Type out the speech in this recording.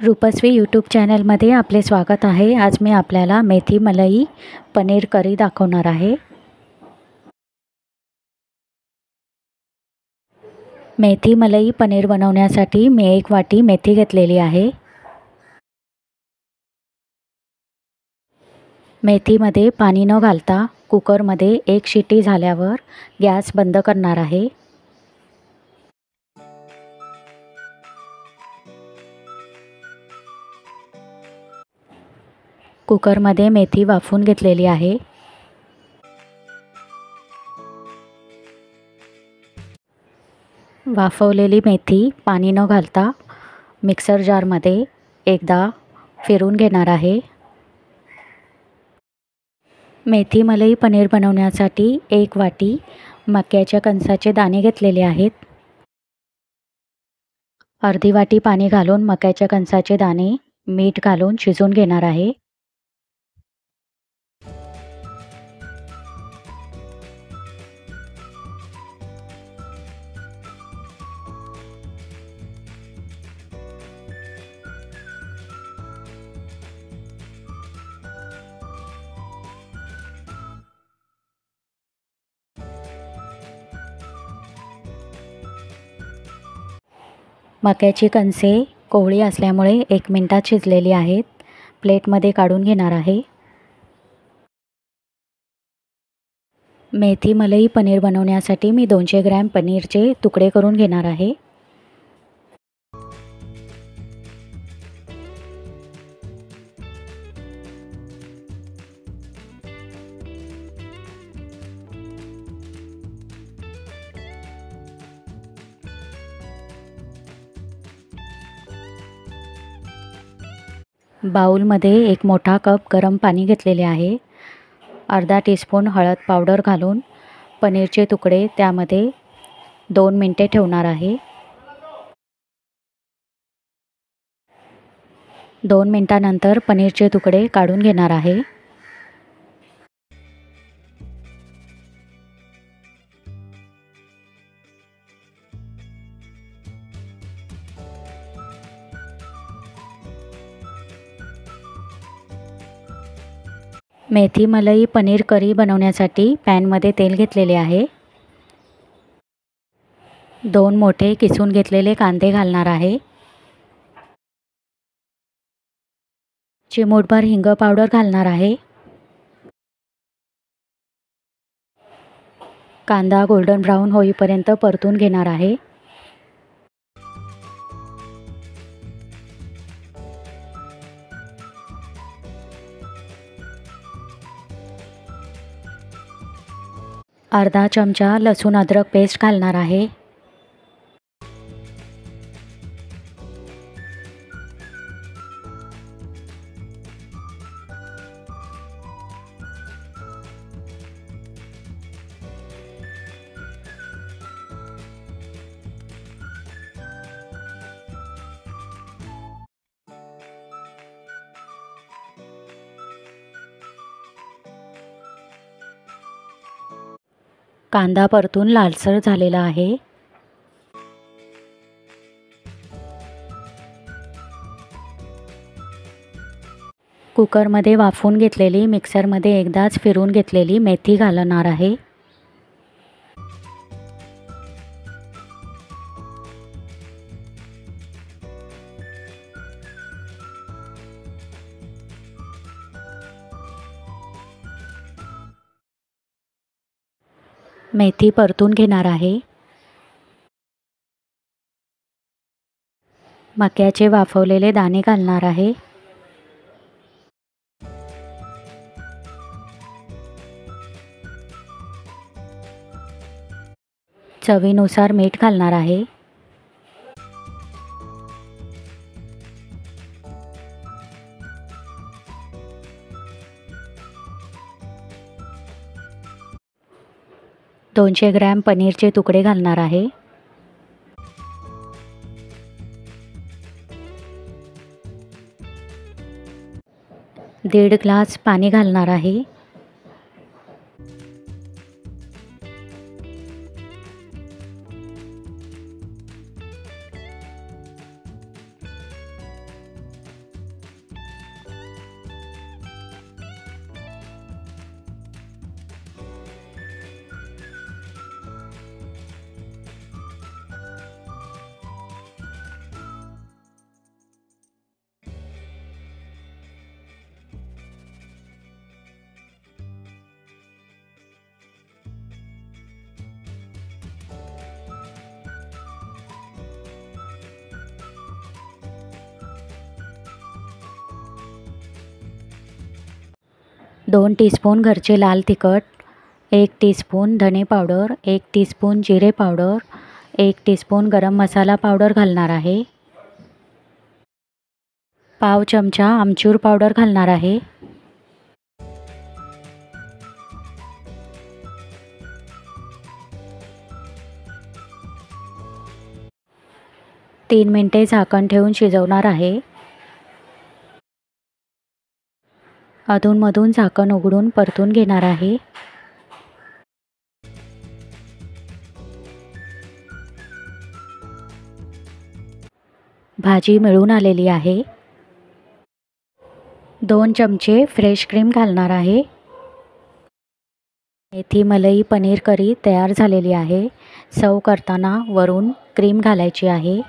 Rupashree YouTube चॅनलमध्ये आपले स्वागत आहे। आज मी आपल्याला मेथी मलाई पनीर करी दाखवणार आहे। मेथी मलाई पनीर बनवण्यासाठी मी 1 वाटी मेथी घेतलेली आहे। मेथीमध्ये पाणी न घालता कुकरमध्ये 1 शिटी झाल्यावर गॅस बंद करणार आहे। कुकरमध्ये मेथी वाफवून घेतलेली आहे। वाफवलेली मेथी पाणी न घालता मिक्सर जारमध्ये एकदा फिरवून घेणार आहे। मेथी मलाई पनीर बनवण्यासाठी 1 वाटी मक्याच्या कणसाचे दाणे घेतलेले आहेत। अर्धी वाटी पाणी घालून मक्याच्या कणसाचे दाणे मीठ घालून शिजवून घेणार आहे। मक्याची कणसे कोवळी असल्यामुळे 1 मिनिटात शिजलेली आहेत। प्लेटमध्ये काढून घेणार आहे। मेथी मलाई पनीर बनवण्यासाठी मी 200 ग्रॅम पनीरचे तुकडे करून घेणार आहे। बाउलमध्ये 1 मोठा कप गरम पाणी घेतलेले आहे। अर्धा टीस्पून हळद पावडर घालून पनीरचे तुकडे त्यामध्ये 2 मिनिटे ठेवणार आहे। 2 मिनिटांनंतर पनीरचे तुकडे काढून घेणार आहे। मेथी मलाई पनीर करी बनवण्यासाठी पॅनमध्ये तेल घेतलेले आहे। 2 मोठे किसून घेतलेले कांदे घालणार आहे। चिमूटभर हिंग पावडर घालणार आहे। कांदा गोल्डन ब्राऊन होईपर्यंत परतून घेणार आहे। अर्धा चमचा लसूण अद्रक पेस्ट घालणार आहे। कांदा परतून लालसर झालेला आहे। कुकरमध्ये वाफवून घेतलेली मिक्सरमध्ये एकदाच फिरवून घेतलेली मेथी घालणार आहे। मेथी परतून घेणार आहे। मक्याचे वाफवलेले दाणे घालणार आहे। चवीनुसार मीठ घालणार आहे। $200 ग्रॅम पनीरचे तुकडे घालणार आहे। दीड ग्लास पाणी घालणार आहे। 2 टीस्पून घरचे लाल तिखट, 1 टीस्पून धने पावडर, 1 टीस्पून जिरे पावडर, 1 टीस्पून गरम मसाला पावडर घालणार आहे. पाव चमचा आमचूर पावडर घालणार आहे. तीन मिनिटे झाकण ठेवून शिजवणार आहे. अधूनमधून झाकण उघडून परतून घेणार आहे. भाजी मिळून आलेली आहे. 2 चमचे फ्रेश क्रीम घालणार आहे. मेथी मलाई पनीर करी तयार झालेली आहे. सर्व करताना वरून क्रीम घालायची आहे.